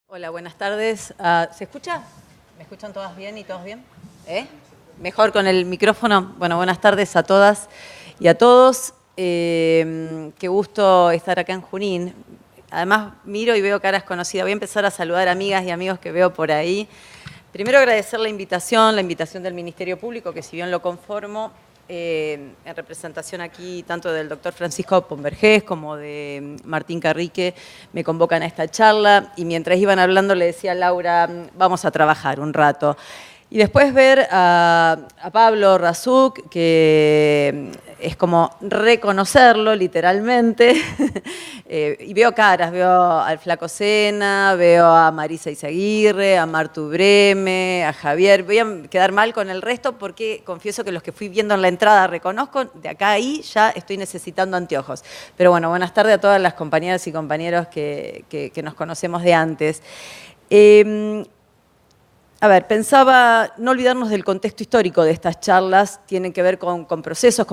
Hola, buenas tardes. ¿Se escucha? ¿Me escuchan todas bien y todos bien? ¿Mejor con el micrófono? Bueno, buenas tardes a todas y a todos. Qué gusto estar acá en Junín. Además, miro y veo caras conocidas. Voy a empezar a saludar amigas y amigos que veo por ahí. Primero agradecer la invitación del Ministerio Público, que si bien lo conformo, en representación aquí tanto del doctor Francisco Pomvergés como de Martín Carrique, me convocan a esta charla y mientras iban hablando le decía a Laura, vamos a trabajar un rato. Y después ver a Pablo Razuk, que es como reconocerlo literalmente, y veo caras, veo al Flaco Sena, veo a Marisa Izaguirre, a Martu Breme, a Javier. Voy a quedar mal con el resto porque confieso que los que fui viendo en la entrada reconozco, de acá a ahí ya estoy necesitando anteojos. Pero bueno, buenas tardes a todas las compañeras y compañeros que nos conocemos de antes. A ver, pensaba no olvidarnos del contexto histórico de estas charlas, tienen que ver con procesos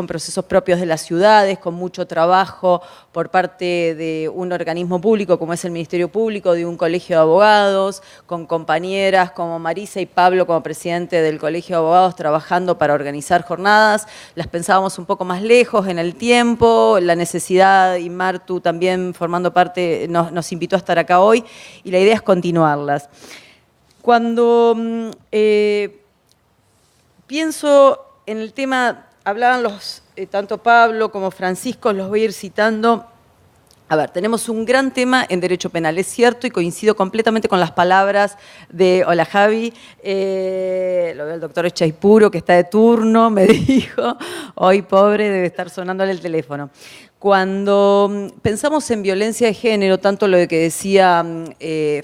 propios de las ciudades, con mucho trabajo por parte de un organismo público como es el Ministerio Público, de un colegio de abogados, con compañeras como Marisa y Pablo como presidente del Colegio de Abogados trabajando para organizar jornadas. Las pensábamos un poco más lejos en el tiempo, la necesidad, y Martu también formando parte, nos invitó a estar acá hoy, y la idea es continuarlas. Cuando pienso en el tema, hablaban tanto Pablo como Francisco, los voy a ir citando. A ver, tenemos un gran tema en derecho penal, es cierto, y coincido completamente con las palabras de hola Javi, lo veo el doctor Echaipuro, que está de turno, me dijo, hoy pobre debe estar sonándole el teléfono. Cuando pensamos en violencia de género, tanto lo que decía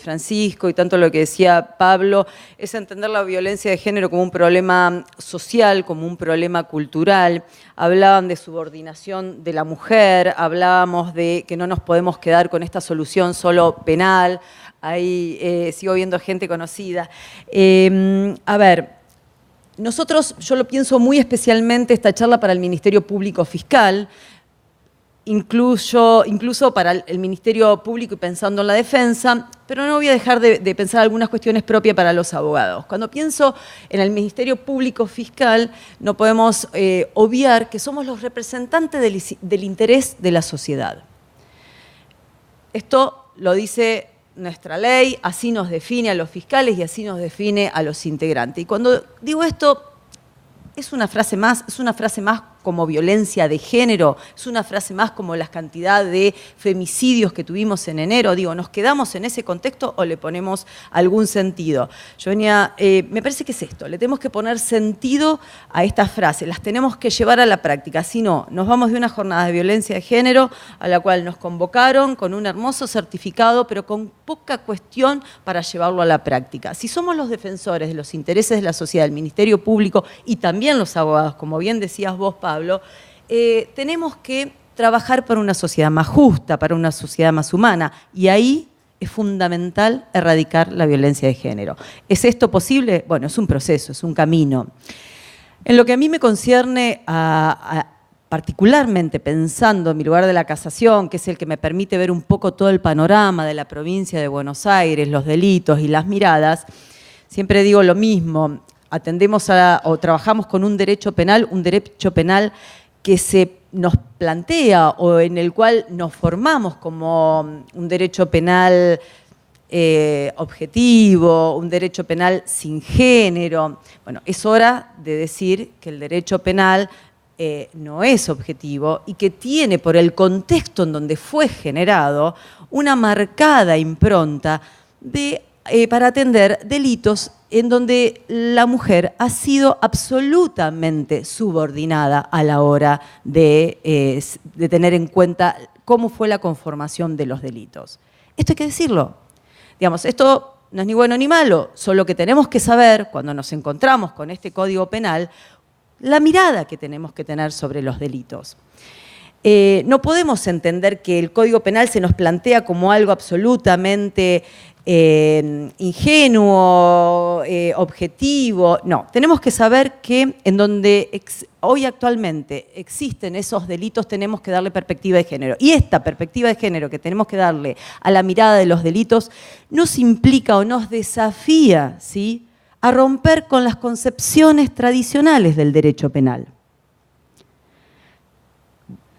Francisco y tanto lo que decía Pablo, es entender la violencia de género como un problema social, como un problema cultural. Hablaban de subordinación de la mujer, hablábamos de que no nos podemos quedar con esta solución solo penal. Ahí sigo viendo gente conocida. A ver, yo lo pienso muy especialmente esta charla para el Ministerio Público Fiscal, incluso para el Ministerio Público y pensando en la defensa, pero no voy a dejar de pensar algunas cuestiones propias para los abogados. Cuando pienso en el Ministerio Público Fiscal, no podemos obviar que somos los representantes del interés de la sociedad. Esto lo dice nuestra ley, así nos define a los fiscales y así nos define a los integrantes. Y cuando digo esto, es una frase más como violencia de género, es una frase más como la cantidad de femicidios que tuvimos en enero. Digo, ¿nos quedamos en ese contexto o le ponemos algún sentido? Yo venía, me parece que es esto, le tenemos que poner sentido a estas frases, las tenemos que llevar a la práctica, si no, nos vamos de una jornada de violencia de género a la cual nos convocaron con un hermoso certificado, pero con poca cuestión para llevarlo a la práctica. Si somos los defensores de los intereses de la sociedad, del Ministerio Público y también los abogados, como bien decías vos, Pablo, tenemos que trabajar para una sociedad más justa, para una sociedad más humana, y ahí es fundamental erradicar la violencia de género. ¿Es esto posible? Bueno, es un proceso, es un camino. En lo que a mí me concierne, particularmente pensando en mi lugar de la casación, que es el que me permite ver un poco todo el panorama de la provincia de Buenos Aires, los delitos y las miradas, siempre digo lo mismo. Trabajamos con un derecho penal que nos plantea o en el cual nos formamos como un derecho penal objetivo, un derecho penal sin género. Bueno, es hora de decir que el derecho penal no es objetivo y que tiene, por el contexto en donde fue generado, una marcada impronta para atender delitos en donde la mujer ha sido absolutamente subordinada a la hora de tener en cuenta cómo fue la conformación de los delitos. Esto hay que decirlo. Digamos, esto no es ni bueno ni malo, solo que tenemos que saber, cuando nos encontramos con este Código Penal, la mirada que tenemos que tener sobre los delitos. No podemos entender que el Código Penal se nos plantea como algo absolutamente ingenuo, objetivo. No, tenemos que saber que en donde hoy actualmente existen esos delitos tenemos que darle perspectiva de género. Y esta perspectiva de género que tenemos que darle a la mirada de los delitos nos implica o nos desafía, ¿sí?, a romper con las concepciones tradicionales del derecho penal.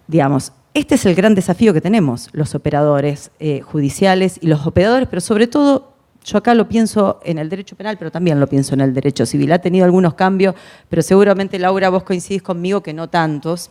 Digamos, este es el gran desafío que tenemos los operadores judiciales y los operadores, pero sobre todo, yo acá lo pienso en el derecho penal, pero también lo pienso en el derecho civil. Ha tenido algunos cambios, pero seguramente, Laura, vos coincidís conmigo que no tantos.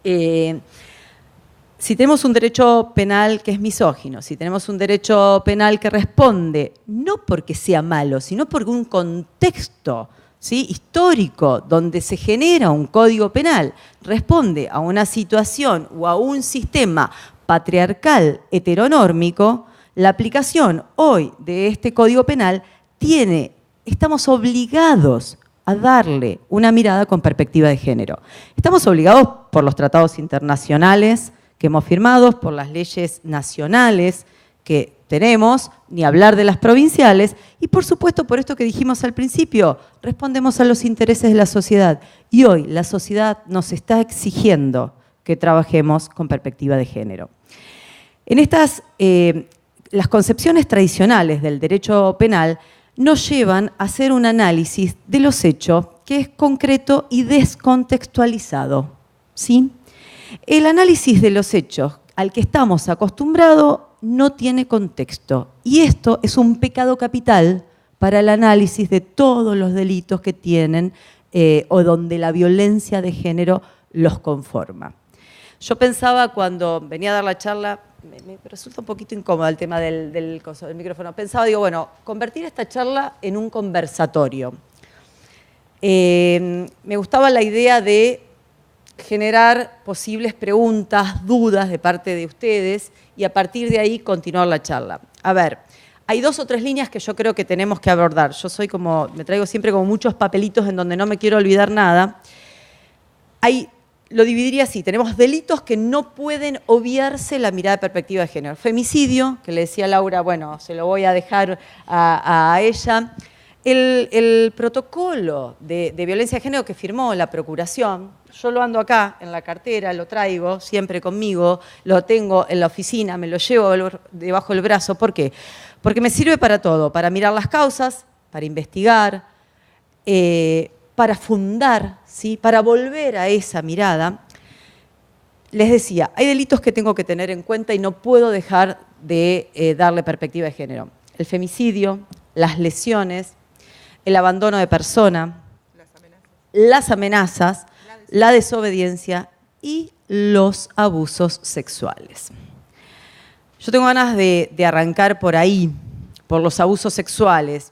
Si tenemos un derecho penal que es misógino, si tenemos un derecho penal que responde, no porque sea malo, sino porque un contexto, ¿sí?, histórico donde se genera un código penal responde a una situación o a un sistema patriarcal heteronórmico, la aplicación hoy de este código penal estamos obligados a darle una mirada con perspectiva de género. Estamos obligados por los tratados internacionales que hemos firmado, por las leyes nacionales que tenemos, ni hablar de las provinciales, y por supuesto por esto que dijimos al principio, respondemos a los intereses de la sociedad. Y hoy la sociedad nos está exigiendo que trabajemos con perspectiva de género. En las concepciones tradicionales del derecho penal nos llevan a hacer un análisis de los hechos que es concreto y descontextualizado, ¿sí? El análisis de los hechos al que estamos acostumbrados no tiene contexto. Y esto es un pecado capital para el análisis de todos los delitos que tienen o donde la violencia de género los conforma. Yo pensaba cuando venía a dar la charla, me resulta un poquito incómodo el tema del micrófono. Pensaba, digo, bueno, convertir esta charla en un conversatorio. Me gustaba la idea de generar posibles preguntas, dudas de parte de ustedes y a partir de ahí continuar la charla. A ver, hay 2 o 3 líneas que yo creo que tenemos que abordar. Yo me traigo siempre como muchos papelitos en donde no me quiero olvidar nada. Lo dividiría así, tenemos delitos que no pueden obviarse la mirada de perspectiva de género. Femicidio, que le decía a Laura, bueno, se lo voy a dejar a ella. El protocolo de violencia de género que firmó la Procuración, yo lo ando acá en la cartera, lo traigo siempre conmigo, lo tengo en la oficina, me lo llevo debajo del brazo. ¿Por qué? Porque me sirve para todo, para mirar las causas, para investigar, para fundar, ¿sí?, para volver a esa mirada. Les decía, hay delitos que tengo que tener en cuenta y no puedo dejar de darle perspectiva de género. El femicidio, las lesiones, el abandono de persona, las amenazas, la desobediencia y los abusos sexuales. Yo tengo ganas de arrancar por ahí, por los abusos sexuales,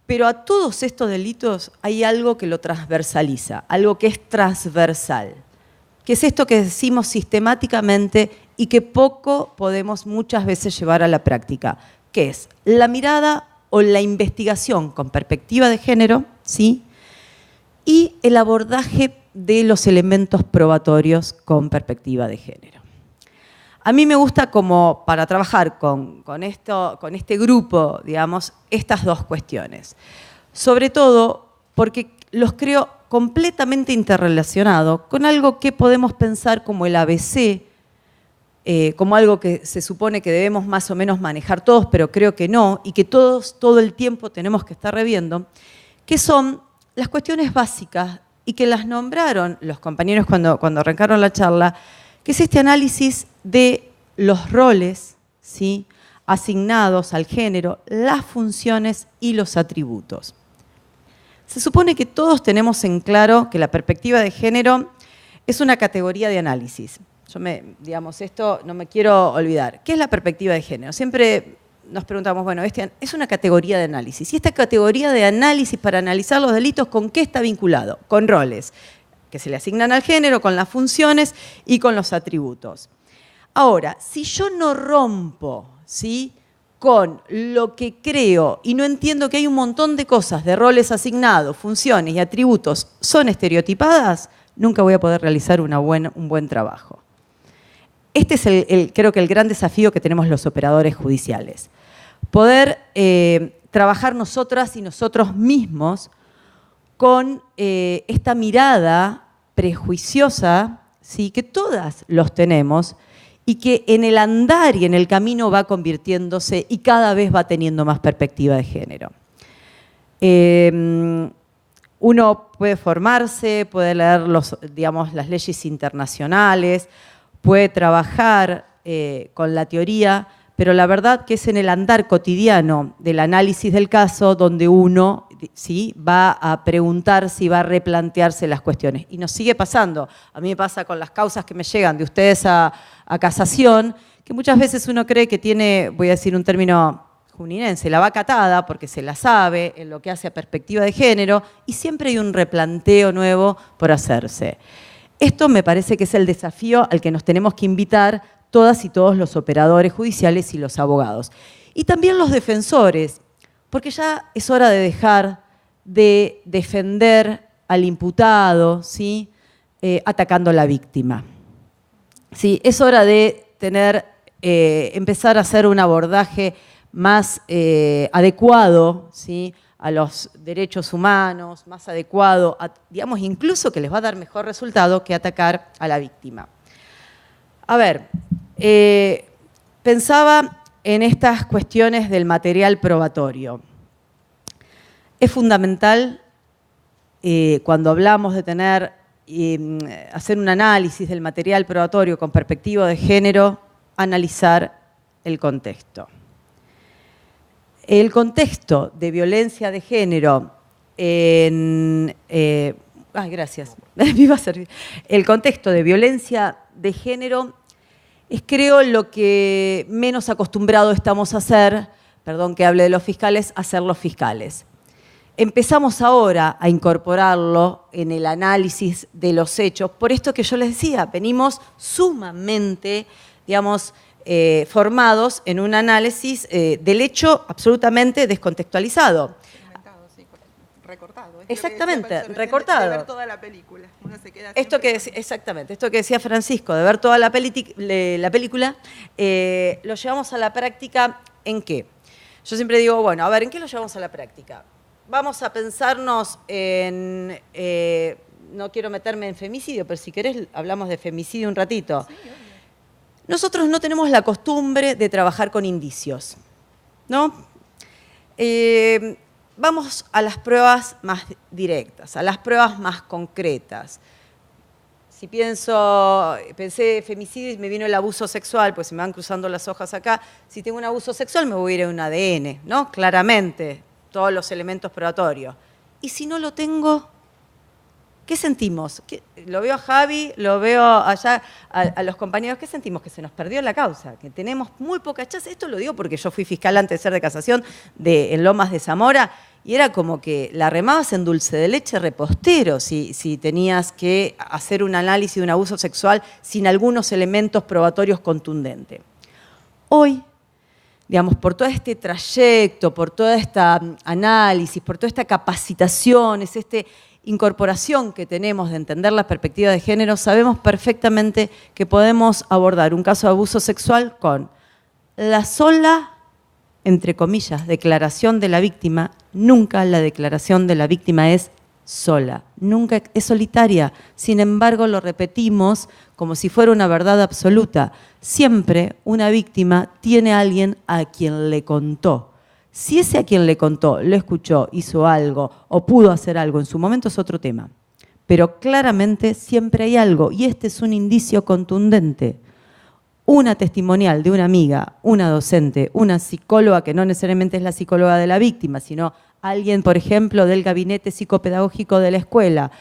pero a todos estos delitos hay algo que lo transversaliza, algo que es transversal, que es esto que decimos sistemáticamente y que poco podemos muchas veces llevar a la práctica, que es la mirada o la investigación con perspectiva de género, ¿sí?, y el abordaje de los elementos probatorios con perspectiva de género. A mí me gusta como para trabajar con este grupo, digamos, estas 2 cuestiones. Sobre todo porque los creo completamente interrelacionados con algo que podemos pensar como el ABC, como algo que se supone que debemos más o menos manejar todos, pero creo que no, y que todos todo el tiempo tenemos que estar reviendo, que son las cuestiones básicas y que las nombraron los compañeros cuando arrancaron la charla, que es este análisis de los roles, ¿sí?, asignados al género, las funciones y los atributos. Se supone que todos tenemos en claro que la perspectiva de género es una categoría de análisis. Digamos, esto no me quiero olvidar. ¿Qué es la perspectiva de género? Siempre nos preguntamos, bueno, es una categoría de análisis. ¿Y esta categoría de análisis para analizar los delitos con qué está vinculado? Con roles que se le asignan al género, con las funciones y con los atributos. Ahora, si yo no rompo, ¿sí?, con lo que creo y no entiendo que hay un montón de cosas, de roles asignados, funciones y atributos son estereotipadas, nunca voy a poder realizar un buen trabajo. Este es creo que el gran desafío que tenemos los operadores judiciales. poder trabajar nosotras y nosotros mismos con esta mirada prejuiciosa, ¿sí?, que todas los tenemos y que en el andar y en el camino va convirtiéndose y cada vez va teniendo más perspectiva de género. Uno puede formarse, puede leer las leyes internacionales, puede trabajar con la teoría, pero la verdad que es en el andar cotidiano del análisis del caso donde uno, ¿sí?, va a preguntarse y va a replantearse las cuestiones. Y nos sigue pasando. A mí me pasa con las causas que me llegan de ustedes a casación, que muchas veces uno cree que tiene, voy a decir un término juninense, la vaca atada, porque se la sabe en lo que hace a perspectiva de género, y siempre hay un replanteo nuevo por hacerse. Esto me parece que es el desafío al que nos tenemos que invitar todas y todos los operadores judiciales y los abogados. Y también los defensores, porque ya es hora de dejar de defender al imputado, ¿sí?, atacando a la víctima. Sí, es hora de empezar a hacer un abordaje más adecuado, ¿sí?, a los derechos humanos, más adecuado, digamos, incluso que les va a dar mejor resultado que atacar a la víctima. A ver, pensaba en estas cuestiones del material probatorio. Es fundamental, cuando hablamos de hacer un análisis del material probatorio con perspectiva de género, analizar el contexto. El contexto de violencia de género gracias. El contexto de violencia de género es, creo, lo que menos acostumbrados estamos a hacer, perdón que hable de los fiscales, a ser los fiscales. Empezamos ahora a incorporarlo en el análisis de los hechos, por esto que yo les decía, venimos sumamente, digamos, formados en un análisis del hecho absolutamente descontextualizado. Recortado. Exactamente, recortado. De ver toda la película. Uno se queda exactamente, esto que decía Francisco, de ver toda la película, lo llevamos a la práctica ¿en qué? Yo siempre digo, bueno, a ver, ¿en qué lo llevamos a la práctica? Vamos a pensarnos en, no quiero meterme en femicidio, pero si querés hablamos de femicidio un ratito. Sí, nosotros no tenemos la costumbre de trabajar con indicios, ¿no? Vamos a las pruebas más directas, a las pruebas más concretas. Si pensé femicidio y me vino el abuso sexual, pues se me van cruzando las hojas acá. Si tengo un abuso sexual me voy a ir a un ADN, ¿no? Claramente, todos los elementos probatorios. Y si no lo tengo, ¿qué sentimos? Lo veo a Javi, lo veo allá a los compañeros. ¿Qué sentimos? Que se nos perdió la causa, que tenemos muy poca chance. Esto lo digo porque yo fui fiscal antes de ser de casación en Lomas de Zamora y era como que la remabas en dulce de leche repostero si tenías que hacer un análisis de un abuso sexual sin algunos elementos probatorios contundentes. Hoy, digamos, por todo este trayecto, por toda esta análisis, por toda esta capacitación, incorporación que tenemos de entender la perspectiva de género, sabemos perfectamente que podemos abordar un caso de abuso sexual con la sola, entre comillas, declaración de la víctima. Nunca la declaración de la víctima es sola, nunca es solitaria. Sin embargo, lo repetimos como si fuera una verdad absoluta. Siempre una víctima tiene a alguien a quien le contó. Si ese a quien le contó, lo escuchó, hizo algo o pudo hacer algo en su momento es otro tema. Pero claramente siempre hay algo y este es un indicio contundente. Una testimonial de una amiga, una docente, una psicóloga que no necesariamente es la psicóloga de la víctima, sino alguien, por ejemplo, del gabinete psicopedagógico de la escuela,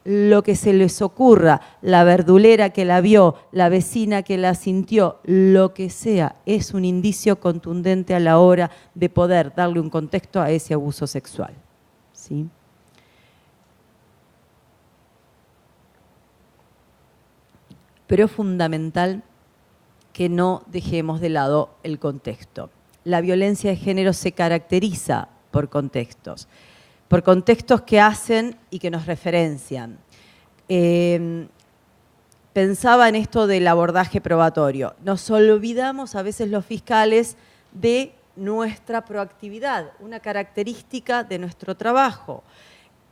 lo que se les ocurra, la verdulera que la vio, la vecina que la sintió, lo que sea, es un indicio contundente a la hora de poder darle un contexto a ese abuso sexual. ¿Sí? Pero es fundamental que no dejemos de lado el contexto. La violencia de género se caracteriza por contextos que hacen y que nos referencian. Pensaba en esto del abordaje probatorio. Nos olvidamos a veces los fiscales de nuestra proactividad, una característica de nuestro trabajo.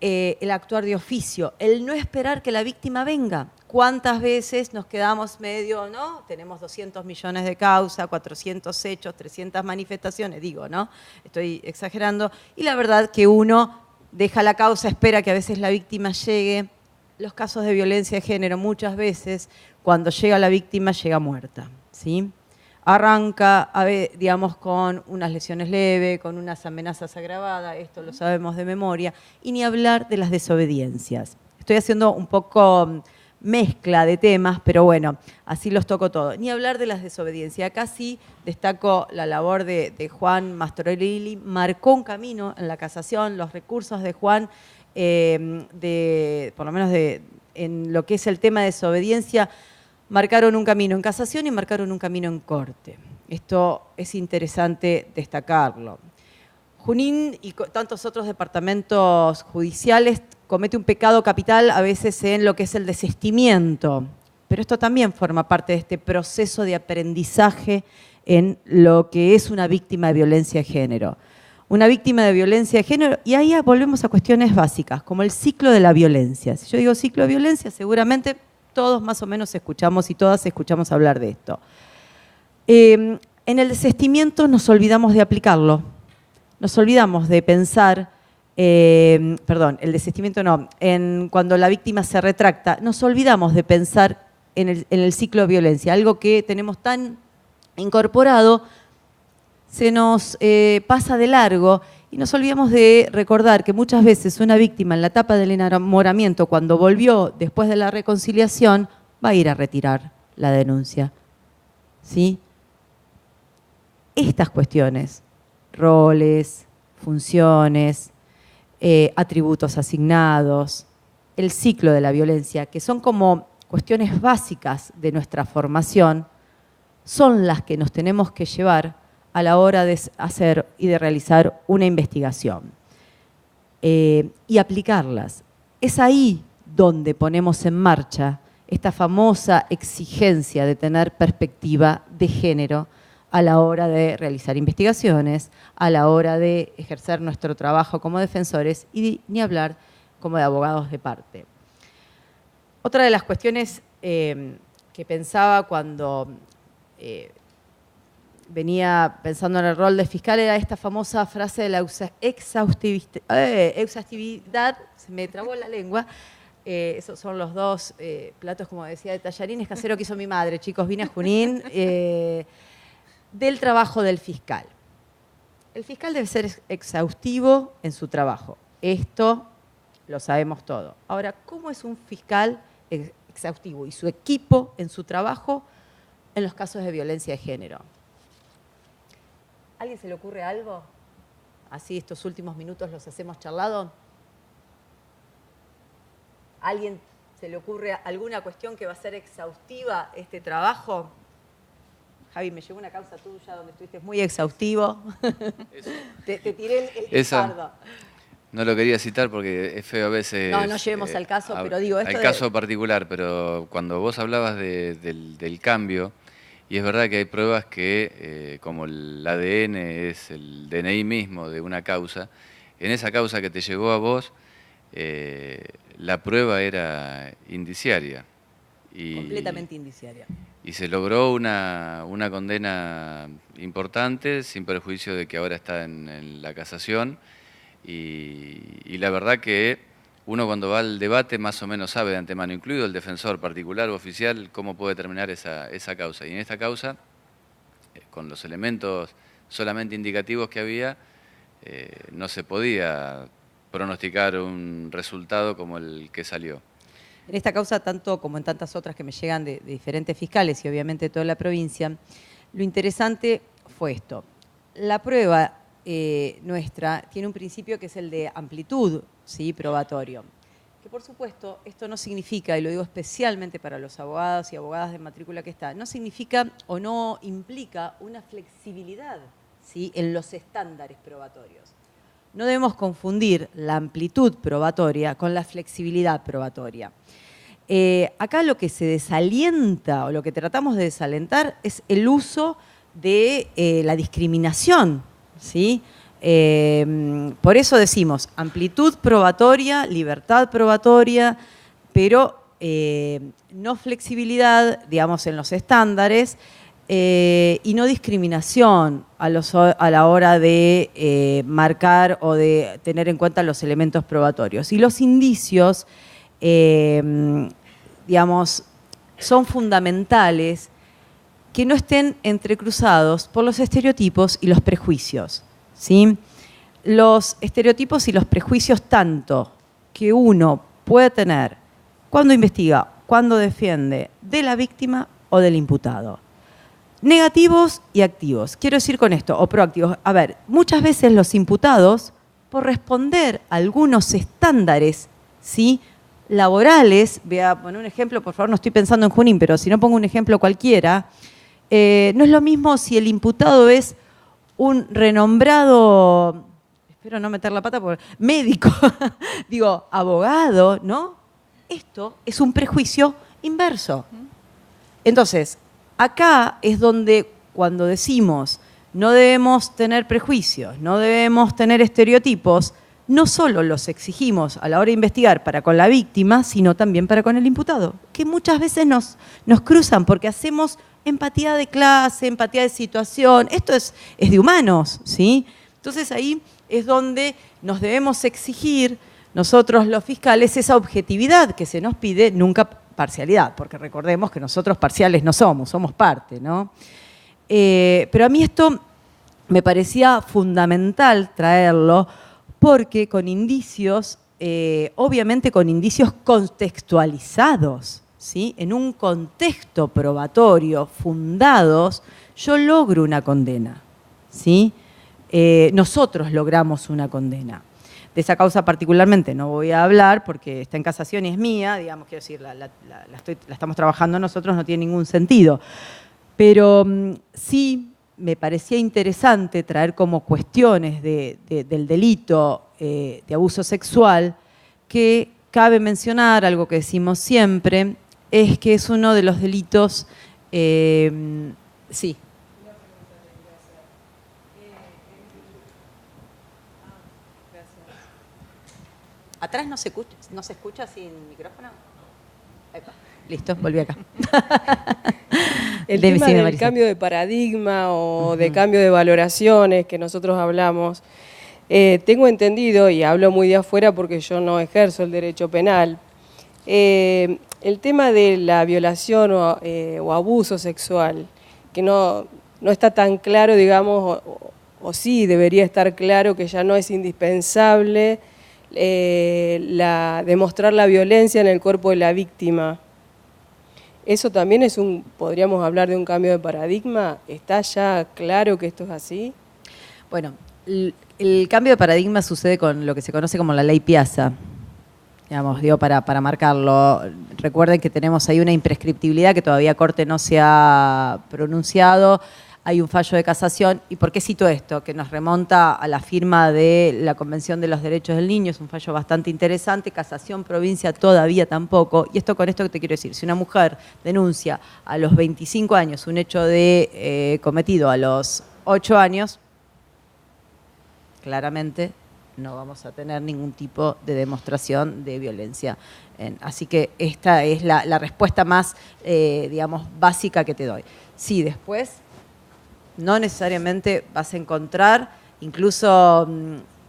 El actuar de oficio, el no esperar que la víctima venga. ¿Cuántas veces nos quedamos medio, ¿no? Tenemos 200 millones de causas, 400 hechos, 300 manifestaciones, digo, ¿no? Estoy exagerando. Y la verdad que uno deja la causa, espera que a veces la víctima llegue. Los casos de violencia de género, muchas veces, cuando llega la víctima, llega muerta, ¿sí? Arranca, digamos, con unas lesiones leves, con unas amenazas agravadas, esto lo sabemos de memoria, y ni hablar de las desobediencias. Estoy haciendo un poco mezcla de temas, pero bueno, así los toco todos. Ni hablar de las desobediencias. Acá sí destaco la labor de Juan Mastrorilli, marcó un camino en la casación, los recursos de Juan, por lo menos en lo que es el tema de desobediencia, marcaron un camino en casación y marcaron un camino en corte. Esto es interesante destacarlo. Junín y tantos otros departamentos judiciales comete un pecado capital a veces en lo que es el desistimiento, pero esto también forma parte de este proceso de aprendizaje en lo que es una víctima de violencia de género. Una víctima de violencia de género, y ahí volvemos a cuestiones básicas, como el ciclo de la violencia. Si yo digo ciclo de violencia, seguramente todos más o menos escuchamos y todas escuchamos hablar de esto. En el desistimiento nos olvidamos de aplicarlo, nos olvidamos de pensar, perdón, el desistimiento no, cuando la víctima se retracta, nos olvidamos de pensar en el ciclo de violencia, algo que tenemos tan incorporado, se nos pasa de largo y nos olvidamos de recordar que muchas veces una víctima en la etapa del enamoramiento, cuando volvió después de la reconciliación, va a ir a retirar la denuncia. ¿Sí? Estas cuestiones, roles, funciones, atributos asignados, el ciclo de la violencia, que son como cuestiones básicas de nuestra formación, son las que nos tenemos que llevar a la hora de hacer y de realizar una investigación y aplicarlas. Es ahí donde ponemos en marcha esta famosa exigencia de tener perspectiva de género a la hora de realizar investigaciones, a la hora de ejercer nuestro trabajo como defensores y ni hablar como de abogados de parte. Otra de las cuestiones que pensaba cuando venía pensando en el rol de fiscal era esta famosa frase de la exhaustividad, se me trabó la lengua. Esos son los dos platos, como decía, de tallarines caseros que hizo mi madre, chicos, vine a Junín, del trabajo del fiscal. El fiscal debe ser exhaustivo en su trabajo. Esto lo sabemos todo. Ahora, ¿cómo es un fiscal exhaustivo y su equipo en su trabajo en los casos de violencia de género? ¿A alguien se le ocurre algo? Así estos últimos minutos los hacemos charlado. ¿A alguien se le ocurre alguna cuestión que va a ser exhaustiva este trabajo? Javi, me llegó una causa tuya donde estuviste muy exhaustivo. Te tiré el fardo. No lo quería citar porque es feo a veces. No llevemos al caso, pero digo esto. Al caso particular, pero cuando vos hablabas del cambio, y es verdad que hay pruebas que, como el ADN es el DNI mismo de una causa, en esa causa que te llegó a vos, la prueba era indiciaria. Completamente indiciaria. Y se logró una condena importante, sin perjuicio de que ahora está en la casación. Y la verdad que uno cuando va al debate más o menos sabe de antemano, incluido el defensor particular o oficial, cómo puede terminar esa causa. Y en esta causa, con los elementos solamente indicativos que había, no se podía pronosticar un resultado como el que salió. En esta causa, tanto como en tantas otras que me llegan de diferentes fiscales y obviamente de toda la provincia, lo interesante fue esto. La prueba nuestra tiene un principio que es el de amplitud, ¿sí?, probatorio. Que por supuesto esto no significa, y lo digo especialmente para los abogados y abogadas de matrícula que está, no significa o no implica una flexibilidad, ¿sí?, en los estándares probatorios. No debemos confundir la amplitud probatoria con la flexibilidad probatoria. Acá lo que se desalienta o lo que tratamos de desalentar es el uso de la discriminación, ¿sí? Por eso decimos amplitud probatoria, libertad probatoria, pero no flexibilidad, digamos, en los estándares, y no discriminación a la hora de marcar o de tener en cuenta los elementos probatorios. Y los indicios, digamos, son fundamentales que no estén entrecruzados por los estereotipos y los prejuicios, ¿sí? Los estereotipos y los prejuicios tanto que uno puede tener cuando investiga, cuando defiende de la víctima o del imputado. Negativos y activos. Quiero decir con esto, o proactivos. A ver, muchas veces los imputados, por responder a algunos estándares, ¿sí?, laborales, voy a poner un ejemplo, por favor, no estoy pensando en Junín, pero si no pongo un ejemplo cualquiera, no es lo mismo si el imputado es un renombrado, espero no meter la pata, médico, digo, abogado, ¿no? Esto es un prejuicio inverso. Entonces, acá es donde cuando decimos no debemos tener prejuicios, no debemos tener estereotipos, no solo los exigimos a la hora de investigar para con la víctima, sino también para con el imputado, que muchas veces nos cruzan porque hacemos empatía de clase, empatía de situación. Esto es de humanos, ¿sí? Entonces ahí es donde nos debemos exigir nosotros los fiscales esa objetividad que se nos pide, nunca parcialidad, porque recordemos que nosotros parciales no somos parte, ¿no? Pero a mí esto me parecía fundamental traerlo porque con indicios, obviamente con indicios contextualizados, ¿sí? En un contexto probatorio, fundados, yo logro una condena, ¿sí? Nosotros logramos una condena. De esa causa particularmente no voy a hablar porque está en casación y es mía, digamos, quiero decir, la estamos trabajando nosotros, no tiene ningún sentido. Pero sí me parecía interesante traer como cuestiones del delito de abuso sexual, que cabe mencionar, algo que decimos siempre, es que es uno de los delitos, sí. ¿Atrás no se escucha sin micrófono? Epa, listo, volví acá. El tema del cambio de paradigma o de cambio de valoraciones que nosotros hablamos, tengo entendido, y hablo muy de afuera porque yo no ejerzo el derecho penal, el tema de la violación o abuso sexual, que no está tan claro, digamos, o sí debería estar claro que ya no es indispensable demostrar la violencia en el cuerpo de la víctima. ¿Eso también podríamos hablar de un cambio de paradigma? ¿Está ya claro que esto es así? Bueno, el cambio de paradigma sucede con lo que se conoce como la ley Piazza, digamos, digo, para marcarlo. Recuerden que tenemos ahí una imprescriptibilidad que todavía Corte no se ha pronunciado. Hay un fallo de casación. ¿Y por qué cito esto? Que nos remonta a la firma de la Convención de los Derechos del Niño. Es un fallo bastante interesante. Casación, provincia, todavía tampoco. Y esto con esto que te quiero decir. Si una mujer denuncia a los 25 años un hecho cometido a los 8 años, claramente no vamos a tener ningún tipo de demostración de violencia. Así que esta es la respuesta más, digamos, básica que te doy. Sí, después no necesariamente vas a encontrar, incluso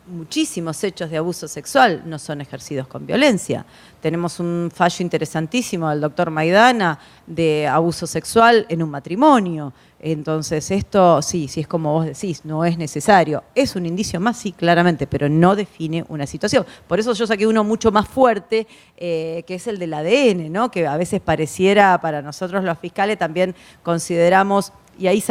muchísimos hechos de abuso sexual no son ejercidos con violencia. Tenemos un fallo interesantísimo del doctor Maidana de abuso sexual en un matrimonio. Entonces esto, sí es como vos decís, no es necesario. ¿Es un indicio más? Sí, claramente, pero no define una situación. Por eso yo saqué uno mucho más fuerte, que es el del ADN, ¿no? Que a veces pareciera, para nosotros los fiscales también consideramos. Y ahí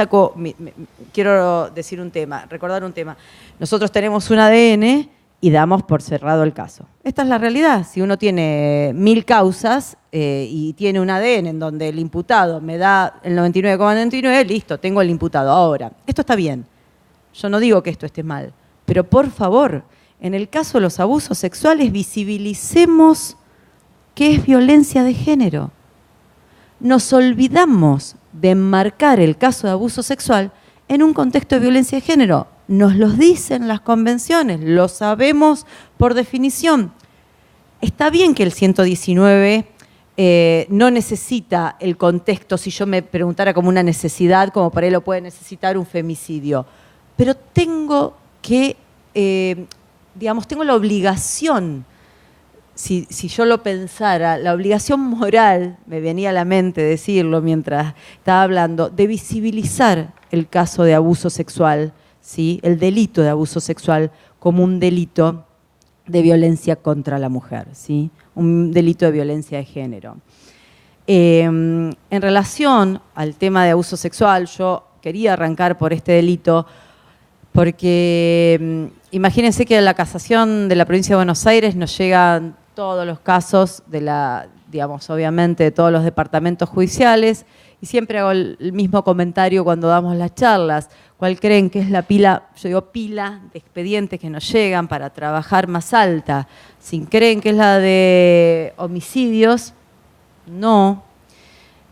quiero decir recordar un tema. Nosotros tenemos un ADN y damos por cerrado el caso. Esta es la realidad. Si uno tiene 1000 causas y tiene un ADN en donde el imputado me da el 99,99, listo, tengo el imputado. Ahora, esto está bien. Yo no digo que esto esté mal, pero por favor, en el caso de los abusos sexuales, visibilicemos qué es violencia de género. Nos olvidamos de enmarcar el caso de abuso sexual en un contexto de violencia de género. Nos los dicen las convenciones, lo sabemos por definición. Está bien que el 119 no necesita el contexto, si yo me preguntara como una necesidad, como por ahí lo puede necesitar un femicidio. Pero tengo que, tengo la obligación, si yo lo pensara, la obligación moral, me venía a la mente decirlo mientras estaba hablando, de visibilizar el caso de abuso sexual, ¿sí? El delito de abuso sexual como un delito de violencia contra la mujer, ¿sí? Un delito de violencia de género. En relación al tema de abuso sexual, yo quería arrancar por este delito porque imagínense que a la casación de la provincia de Buenos Aires nos llegan todos los casos de obviamente de todos los departamentos judiciales, y siempre hago el mismo comentario cuando damos las charlas. ¿Cuál creen que es la pila? Yo digo pila de expedientes que nos llegan para trabajar más alta. Si creen que es la de homicidios, no.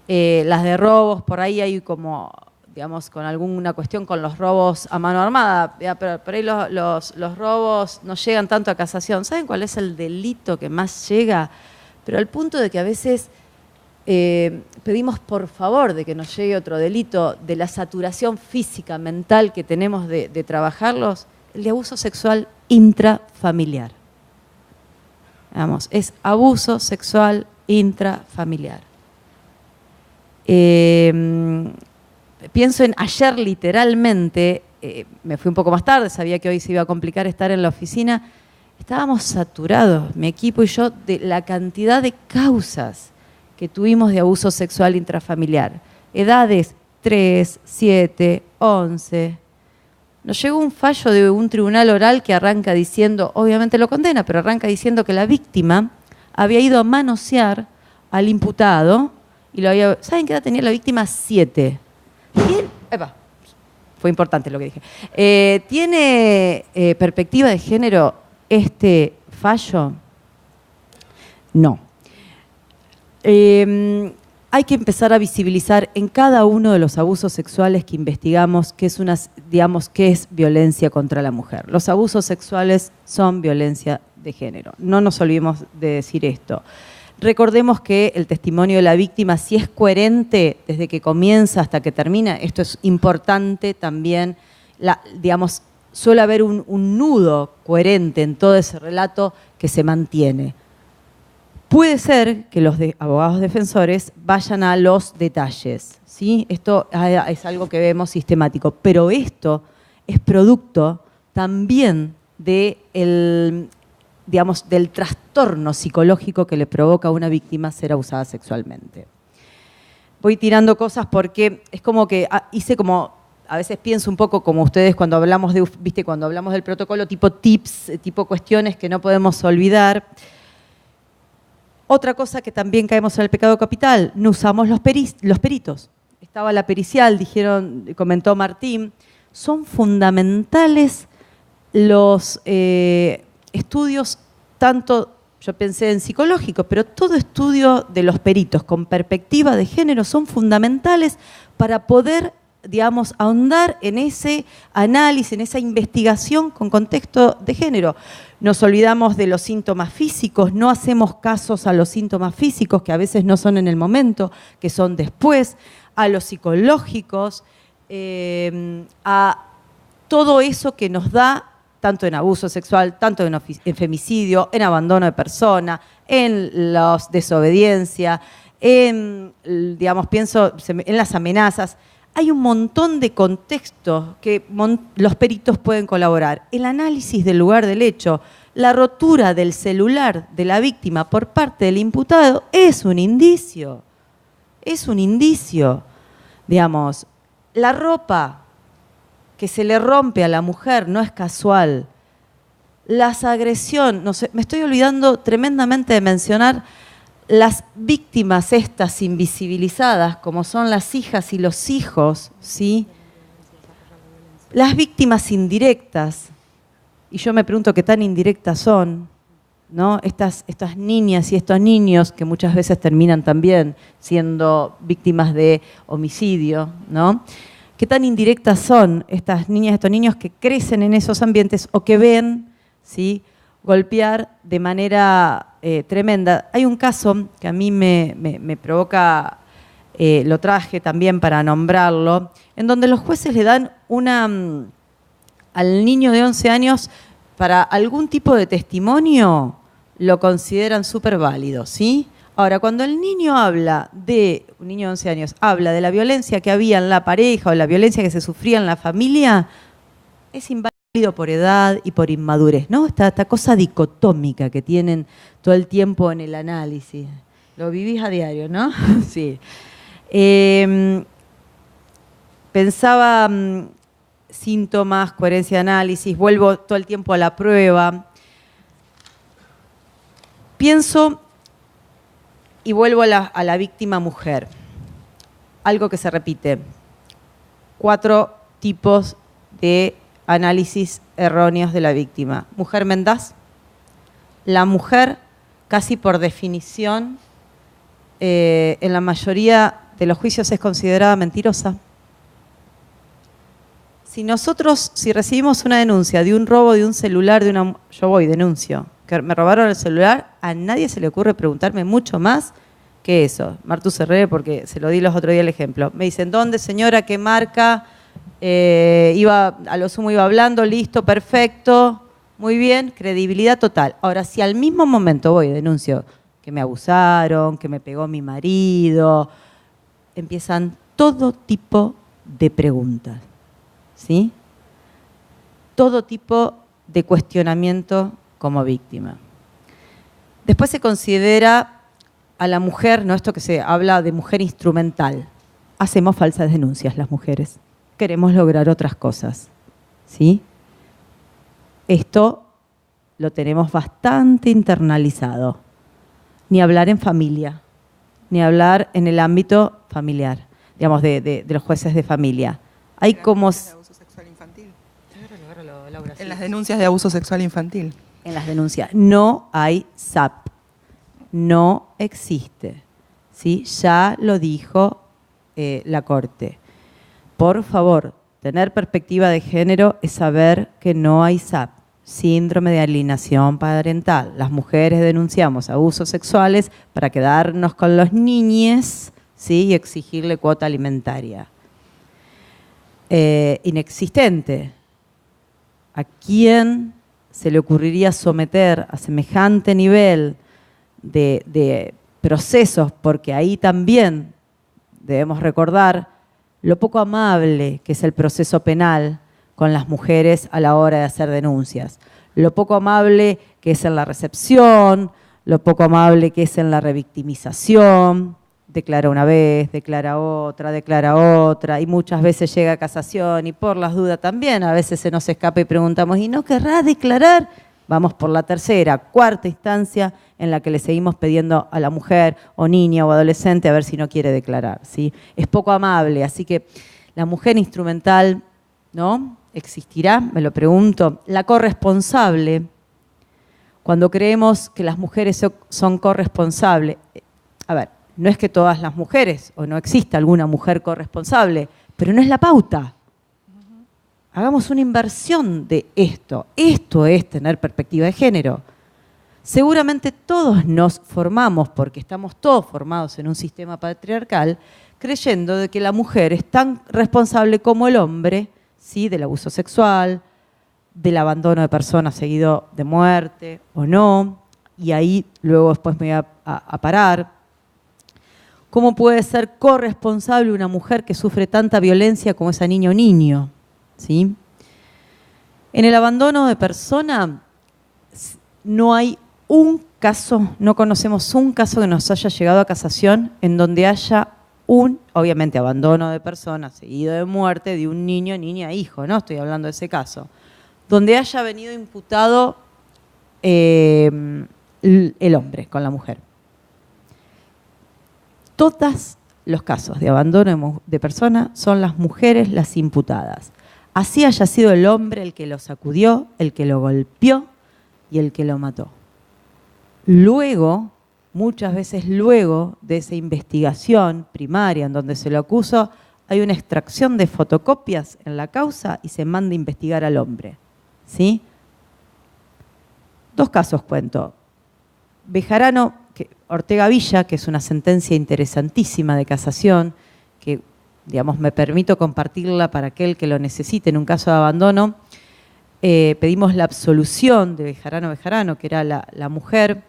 Las de robos, por ahí hay como, con alguna cuestión con los robos a mano armada, pero por ahí los robos no llegan tanto a casación. ¿Saben cuál es el delito que más llega? Pero al punto de que a veces pedimos por favor de que nos llegue otro delito, de la saturación física, mental que tenemos de trabajarlos, el de abuso sexual intrafamiliar. Es abuso sexual intrafamiliar. Pienso en ayer literalmente, me fui un poco más tarde, sabía que hoy se iba a complicar estar en la oficina, estábamos saturados, mi equipo y yo, de la cantidad de causas que tuvimos de abuso sexual intrafamiliar. Edades 3, 7, 11. Nos llegó un fallo de un tribunal oral que arranca diciendo, obviamente lo condena, pero arranca diciendo que la víctima había ido a manosear al imputado y lo había... ¿Saben qué edad tenía la víctima? 7. Fue importante lo que dije. ¿Tiene perspectiva de género este fallo? No. Hay que empezar a visibilizar en cada uno de los abusos sexuales que investigamos qué es violencia contra la mujer. Los abusos sexuales son violencia de género. No nos olvidemos de decir esto. Recordemos que el testimonio de la víctima, si es coherente desde que comienza hasta que termina, esto es importante también, suele haber un nudo coherente en todo ese relato que se mantiene. Puede ser que los abogados defensores vayan a los detalles, ¿sí? Esto es algo que vemos sistemático, pero esto es producto también del trastorno psicológico que le provoca a una víctima ser abusada sexualmente. Voy tirando cosas porque es como que a veces pienso un poco como ustedes cuando hablamos cuando hablamos del protocolo, tipo tips, tipo cuestiones que no podemos olvidar. Otra cosa que también caemos en el pecado capital, no usamos los peritos. Estaba la pericial, comentó Martín, son fundamentales los estudios, tanto, yo pensé en psicológicos, pero todo estudio de los peritos con perspectiva de género son fundamentales para poder, ahondar en ese análisis, en esa investigación con contexto de género. Nos olvidamos de los síntomas físicos, no hacemos casos a los síntomas físicos, que a veces no son en el momento, que son después, a los psicológicos, a todo eso que nos da, tanto en abuso sexual, tanto en femicidio, en abandono de persona, en la desobediencia, pienso en las amenazas. Hay un montón de contextos que los peritos pueden colaborar. El análisis del lugar del hecho, la rotura del celular de la víctima por parte del imputado es un indicio. Es un indicio. La ropa que se le rompe a la mujer no es casual. Las agresiones, me estoy olvidando tremendamente de mencionar las víctimas estas invisibilizadas, como son las hijas y los hijos, ¿sí? Las víctimas indirectas, y yo me pregunto qué tan indirectas son, ¿no? Estas niñas y estos niños que muchas veces terminan también siendo víctimas de homicidio, ¿no? qué tan indirectas son estas niñas, estos niños que crecen en esos ambientes o que ven, ¿sí?, golpear de manera tremenda. Hay un caso que a mí me provoca, lo traje también para nombrarlo, en donde los jueces le dan al niño de 11 años para algún tipo de testimonio, lo consideran súper válido, ¿sí? Ahora, cuando el niño un niño de 11 años, habla de la violencia que había en la pareja o la violencia que se sufría en la familia, es inválido por edad y por inmadurez, ¿no? Esta cosa dicotómica que tienen todo el tiempo en el análisis. Lo vivís a diario, ¿no? Sí. Pensaba síntomas, coherencia de análisis, vuelvo todo el tiempo a la prueba. Pienso y vuelvo a la víctima mujer. Algo que se repite. 4 tipos de análisis erróneos de la víctima. Mujer mendaz. La mujer, casi por definición, en la mayoría de los juicios es considerada mentirosa. Si recibimos una denuncia de un robo de un celular, yo voy, denuncio, que me robaron el celular, a nadie se le ocurre preguntarme mucho más que eso. Martu Serré, porque se lo di los otros días el ejemplo. Me dicen, ¿dónde, señora? ¿Qué marca? A lo sumo iba hablando, listo, perfecto, muy bien, credibilidad total. Ahora, si al mismo momento voy y denuncio que me abusaron, que me pegó mi marido, empiezan todo tipo de preguntas, ¿sí? Todo tipo de cuestionamiento como víctima. Después se considera a la mujer, ¿no? Esto que se habla de mujer instrumental. Hacemos falsas denuncias las mujeres. Queremos lograr otras cosas, ¿sí? Esto lo tenemos bastante internalizado. Ni hablar en familia, ni hablar en el ámbito familiar, digamos, de los jueces de familia. Hay como... De abuso sexual infantil. En las denuncias de abuso sexual infantil. En las denuncias. No hay SAP. No existe. ¿Sí? Ya lo dijo la Corte. Por favor, tener perspectiva de género es saber que no hay SAP. Síndrome de alienación parental. Las mujeres denunciamos abusos sexuales para quedarnos con los niñes, ¿sí?, y exigirle cuota alimentaria. Inexistente. ¿A quién se le ocurriría someter a semejante nivel de procesos? Porque ahí también debemos recordar lo poco amable que es el proceso penal con las mujeres a la hora de hacer denuncias, lo poco amable que es en la recepción, lo poco amable que es en la revictimización, declara una vez, declara otra, y muchas veces llega a casación, y por las dudas también, a veces se nos escapa y preguntamos, ¿y no querrá declarar? Vamos por la tercera, cuarta instancia en la que le seguimos pidiendo a la mujer o niña o adolescente a ver si no quiere declarar, ¿sí? Es poco amable, así que la mujer instrumental, ¿no?, ¿existirá? Me lo pregunto. La corresponsable, cuando creemos que las mujeres son corresponsables, a ver, no es que todas las mujeres, o no exista alguna mujer corresponsable, pero no es la pauta. Hagamos una inversión de esto. Esto es tener perspectiva de género. Seguramente todos nos formamos, porque estamos todos formados en un sistema patriarcal, creyendo de que la mujer es tan responsable como el hombre, ¿sí?, del abuso sexual, del abandono de personas seguido de muerte o no, y ahí luego después me voy a parar. ¿Cómo puede ser corresponsable una mujer que sufre tanta violencia como esa niña o niño? ¿Sí? En el abandono de persona no hay un caso, no conocemos un caso que nos haya llegado a casación en donde haya obviamente, abandono de persona seguido de muerte de un niño, niña, hijo, ¿no? Estoy hablando de ese caso. Donde haya venido imputado el hombre con la mujer. Todos los casos de abandono de persona son las mujeres las imputadas. Así haya sido el hombre el que lo sacudió, el que lo golpeó y el que lo mató. Luego, muchas veces luego de esa investigación primaria en donde se lo acusó, hay una extracción de fotocopias en la causa y se manda a investigar al hombre. ¿Sí? 2 casos cuento. Bejarano, Ortega Villa, que es una sentencia interesantísima de casación, que, digamos, me permito compartirla para aquel que lo necesite en un caso de abandono. Pedimos la absolución de Bejarano, que era la mujer,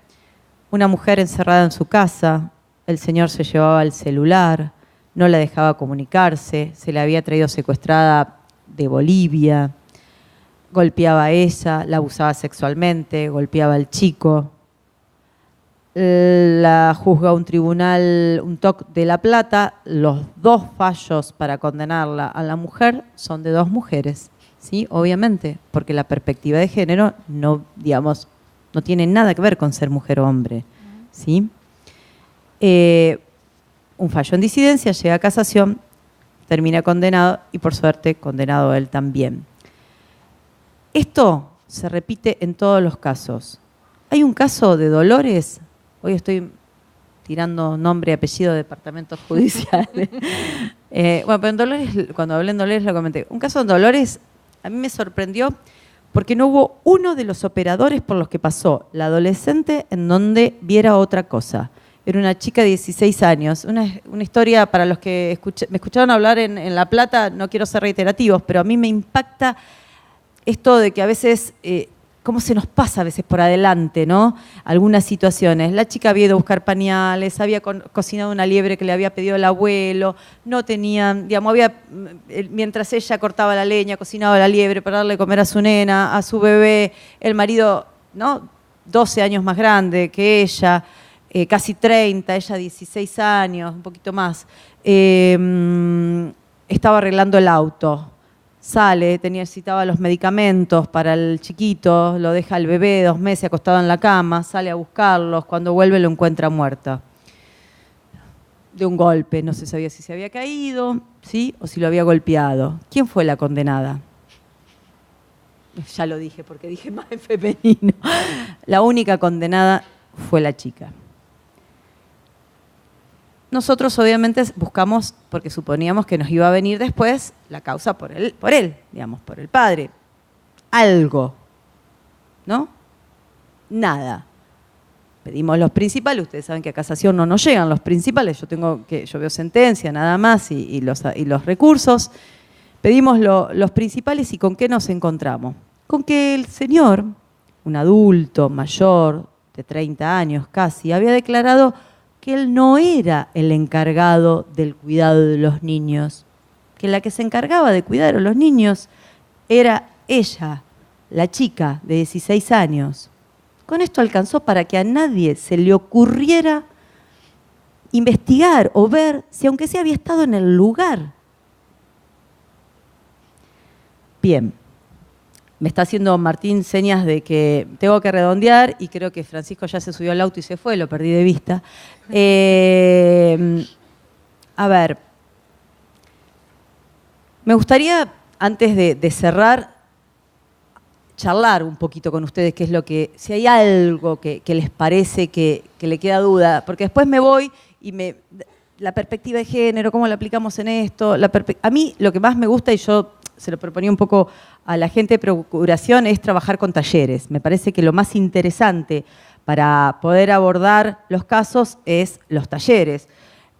una mujer encerrada en su casa. El señor se llevaba el celular, no la dejaba comunicarse, se la había traído secuestrada de Bolivia, golpeaba a ella, la abusaba sexualmente, golpeaba al chico. La juzga un tribunal, un TOC de La Plata. Los 2 fallos para condenarla a la mujer son de 2 mujeres, ¿sí? Obviamente, porque la perspectiva de género no, digamos, no tiene nada que ver con ser mujer o hombre, ¿sí? Un fallo en disidencia, llega a casación, termina condenado y por suerte condenado él también. Esto se repite en todos los casos. Hay un caso de Dolores, hoy estoy tirando nombre y apellido de departamentos judiciales. Bueno, pero en Dolores, cuando hablé en Dolores lo comenté. Un caso en Dolores a mí me sorprendió porque no hubo uno de los operadores por los que pasó la adolescente en donde viera otra cosa. Era una chica de 16 años. Una historia para los que me escucharon hablar en La Plata, no quiero ser reiterativos, pero a mí me impacta esto de que a veces, cómo se nos pasa a veces por adelante, ¿no? Algunas situaciones. La chica había ido a buscar pañales, había cocinado una liebre que le había pedido el abuelo, no tenían, digamos, mientras ella cortaba la leña, cocinaba la liebre para darle de comer a su nena, a su bebé, el marido, ¿no? 12 años más grande que ella, casi 30, ella 16 años, un poquito más, estaba arreglando el auto. Sale, necesitaba los medicamentos para el chiquito, lo deja el bebé 2 meses acostado en la cama, sale a buscarlos, cuando vuelve lo encuentra muerta. De un golpe, no se sabía si se había caído, ¿sí? O si lo había golpeado. ¿Quién fue la condenada? Ya lo dije, porque dije más en femenino. La única condenada fue la chica. Nosotros obviamente buscamos, porque suponíamos que nos iba a venir después, la causa por él, digamos, por el padre. Algo, ¿no? Nada. Pedimos los principales, ustedes saben que a casación no nos llegan los principales, yo veo sentencia nada más y los recursos. Pedimos los principales y ¿con qué nos encontramos? Con que el señor, un adulto mayor de 30 años casi, había declarado que él no era el encargado del cuidado de los niños, que la que se encargaba de cuidar a los niños era ella, la chica de 16 años. Con esto alcanzó para que a nadie se le ocurriera investigar o ver si aunque sea había estado en el lugar. Bien. Me está haciendo Martín señas de que tengo que redondear y creo que Francisco ya se subió al auto y se fue, lo perdí de vista. A ver, me gustaría, antes de cerrar, charlar un poquito con ustedes, qué es lo que, si hay algo que les parece que le queda duda, porque después me voy y la perspectiva de género, cómo la aplicamos en esto, a mí lo que más me gusta, y yo se lo proponía un poco a la gente de Procuración, es trabajar con talleres. Me parece que lo más interesante para poder abordar los casos es los talleres.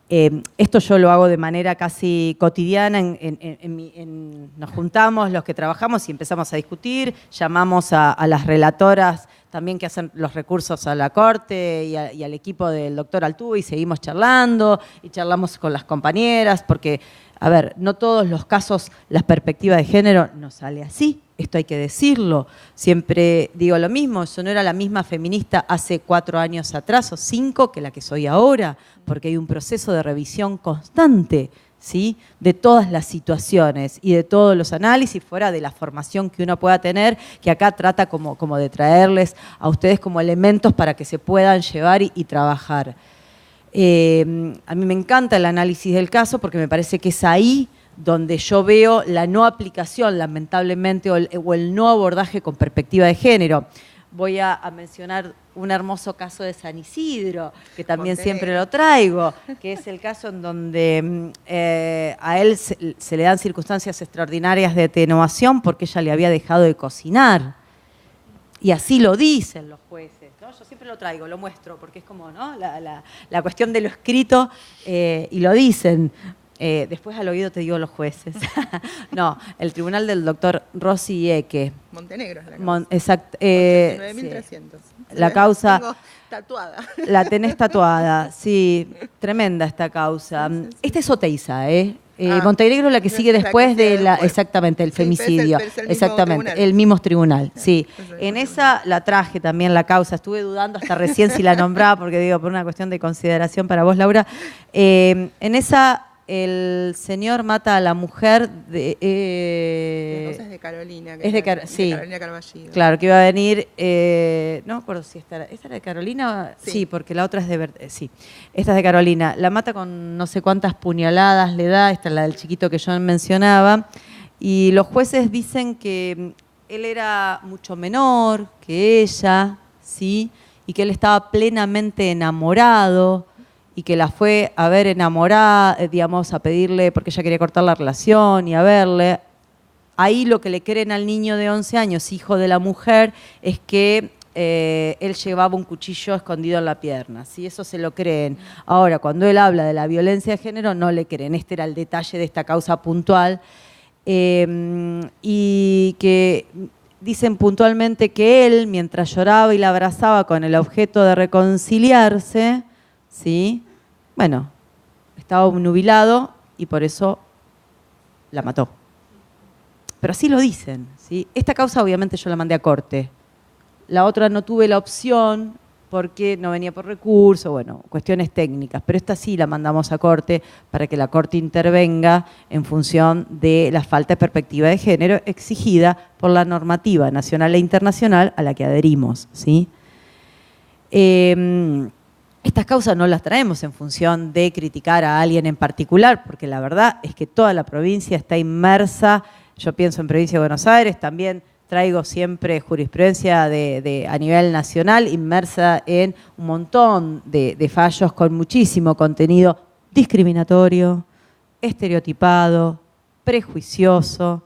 Esto yo lo hago de manera casi cotidiana, nos juntamos los que trabajamos y empezamos a discutir, llamamos a las relatoras también que hacen los recursos a la Corte y al equipo del doctor Altú y seguimos charlando y charlamos con las compañeras porque, a ver, no todos los casos la perspectiva de género no sale así, esto hay que decirlo. Siempre digo lo mismo, yo no era la misma feminista hace 4 años atrás o 5 que la que soy ahora, porque hay un proceso de revisión constante, ¿sí?, de todas las situaciones y de todos los análisis, fuera de la formación que uno pueda tener, que acá trata como de traerles a ustedes como elementos para que se puedan llevar y trabajar. A mí me encanta el análisis del caso porque me parece que es ahí donde yo veo la no aplicación, lamentablemente, o el no abordaje con perspectiva de género. Voy a mencionar un hermoso caso de San Isidro, que también siempre lo traigo, que es el caso en donde a él se le dan circunstancias extraordinarias de atenuación porque ella le había dejado de cocinar. Y así lo dicen los jueces, ¿no? Yo siempre lo traigo, lo muestro, porque es como, ¿no?, la cuestión de lo escrito, y lo dicen. Después al oído te digo los jueces. No, el tribunal del doctor Rossi Eque. Montenegro es la causa. Exacto. 9.300. Sí. La causa... Tengo tatuada. La tenés tatuada, sí. Tremenda esta causa. Sí. Esta es Oteiza, Montenegro es la que sigue después de la... Exactamente, el femicidio. Exactamente, el mismo tribunal, sí. En esa la traje también la causa. Estuve dudando hasta recién si la nombraba, porque digo, por una cuestión de consideración para vos, Laura. En esa... El señor mata a la mujer de... la causa es de Carolina. Sí, de Carolina Carballido. Claro, que iba a venir... no me acuerdo si esta era de Carolina. Sí, porque la otra es de... Sí, esta es de Carolina. La mata con no sé cuántas puñaladas le da. Esta es la del chiquito que yo mencionaba. Y los jueces dicen que él era mucho menor que ella, ¿sí? Y que él estaba plenamente enamorado, y que la fue a ver enamorada, digamos, a pedirle, porque ella quería cortar la relación y a verle. Ahí lo que le creen al niño de 11 años, hijo de la mujer, es que él llevaba un cuchillo escondido en la pierna. ¿Sí? Eso se lo creen. Ahora, cuando él habla de la violencia de género, no le creen. Este era el detalle de esta causa puntual. Y que dicen puntualmente que él, mientras lloraba y la abrazaba con el objeto de reconciliarse, ¿sí?, bueno, estaba obnubilado y por eso la mató. Pero así lo dicen, ¿sí? Esta causa obviamente yo la mandé a corte. La otra no tuve la opción porque no venía por recurso, bueno, cuestiones técnicas. Pero esta sí la mandamos a corte para que la corte intervenga en función de la falta de perspectiva de género exigida por la normativa nacional e internacional a la que adherimos, ¿sí? Estas causas no las traemos en función de criticar a alguien en particular, porque la verdad es que toda la provincia está inmersa. Yo pienso en Provincia de Buenos Aires, también traigo siempre jurisprudencia a nivel nacional, inmersa en un montón de fallos con muchísimo contenido discriminatorio, estereotipado, prejuicioso.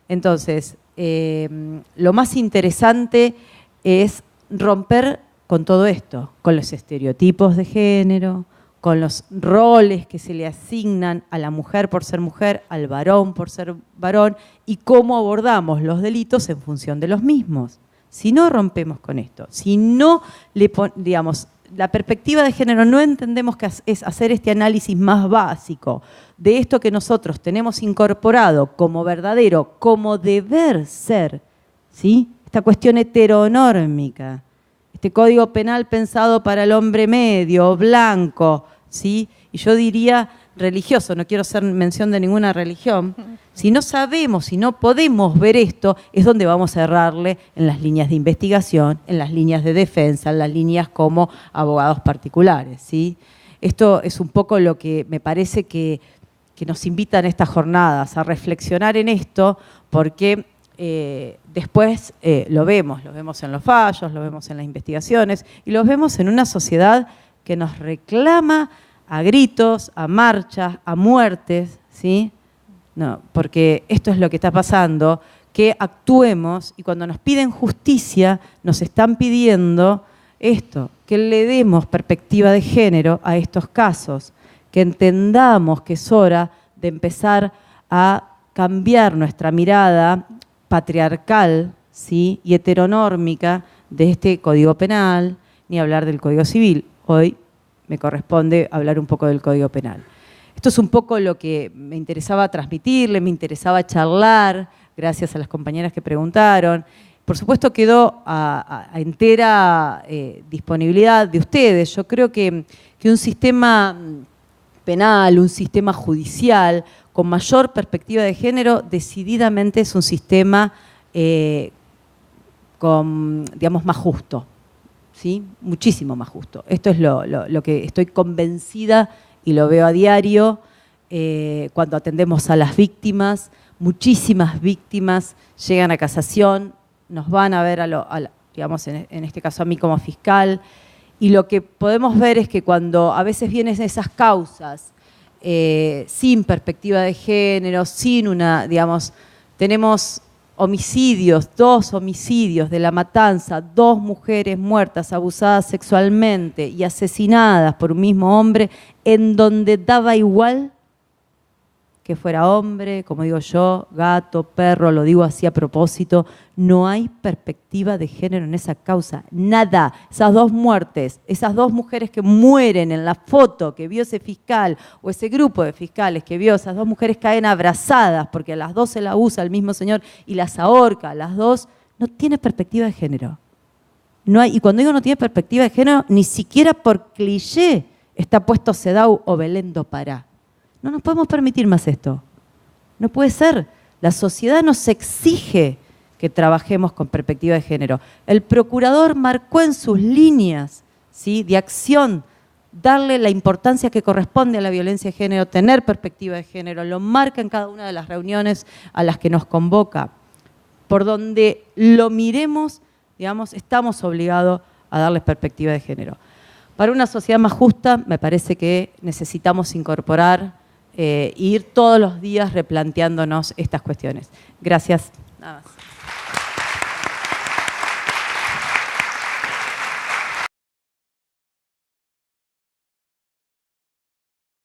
Entonces, lo más interesante es romper con todo esto, con los estereotipos de género, con los roles que se le asignan a la mujer por ser mujer, al varón por ser varón, y cómo abordamos los delitos en función de los mismos. Si no rompemos con esto, si no le digamos, la perspectiva de género, no entendemos que es hacer este análisis más básico de esto que nosotros tenemos incorporado como verdadero, como deber ser, ¿sí? Esta cuestión heteronórmica. Este código penal pensado para el hombre medio, blanco, ¿sí? Y yo diría religioso, no quiero hacer mención de ninguna religión. Si no sabemos, si no podemos ver esto, es donde vamos a errarle en las líneas de investigación, en las líneas de defensa, en las líneas como abogados particulares, ¿sí? Esto es un poco lo que me parece que nos invitan estas jornadas, a reflexionar en esto, porque después lo vemos en los fallos, lo vemos en las investigaciones y lo vemos en una sociedad que nos reclama a gritos, a marchas, a muertes, ¿sí? No, porque esto es lo que está pasando, que actuemos y cuando nos piden justicia nos están pidiendo esto, que le demos perspectiva de género a estos casos, que entendamos que es hora de empezar a cambiar nuestra mirada patriarcal, ¿sí?, y heteronórmica de este Código Penal, ni hablar del Código Civil. Hoy me corresponde hablar un poco del Código Penal. Esto es un poco lo que me interesaba transmitirle, me interesaba charlar, gracias a las compañeras que preguntaron. Por supuesto quedó a entera disponibilidad de ustedes. Yo creo que un sistema penal, un sistema judicial con mayor perspectiva de género, decididamente es un sistema digamos, más justo, ¿sí? Muchísimo más justo. Esto es lo que estoy convencida y lo veo a diario cuando atendemos a las víctimas. Muchísimas víctimas llegan a casación, nos van a ver a digamos, en este caso a mí como fiscal, y lo que podemos ver es que cuando a veces vienen esas causas sin perspectiva de género, sin una, digamos, tenemos homicidios, 2 homicidios de La Matanza, 2 mujeres muertas, abusadas sexualmente y asesinadas por un mismo hombre, en donde daba igual que fuera hombre, como digo yo, gato, perro, lo digo así a propósito, no hay perspectiva de género en esa causa, nada. Esas 2 muertes, esas 2 mujeres que mueren en la foto que vio ese fiscal o ese grupo de fiscales que vio, esas 2 mujeres caen abrazadas porque a las 2 se la usa el mismo señor y las ahorca, a las 2, no tiene perspectiva de género. No hay, y cuando digo no tiene perspectiva de género, ni siquiera por cliché está puesto Sedau o Belén do Pará. No nos podemos permitir más esto. No puede ser. La sociedad nos exige que trabajemos con perspectiva de género. El procurador marcó en sus líneas, ¿sí?, de acción darle la importancia que corresponde a la violencia de género, tener perspectiva de género, lo marca en cada una de las reuniones a las que nos convoca. Por donde lo miremos, digamos, estamos obligados a darles perspectiva de género. Para una sociedad más justa, me parece que necesitamos incorporar ir todos los días replanteándonos estas cuestiones. Gracias. Nada más.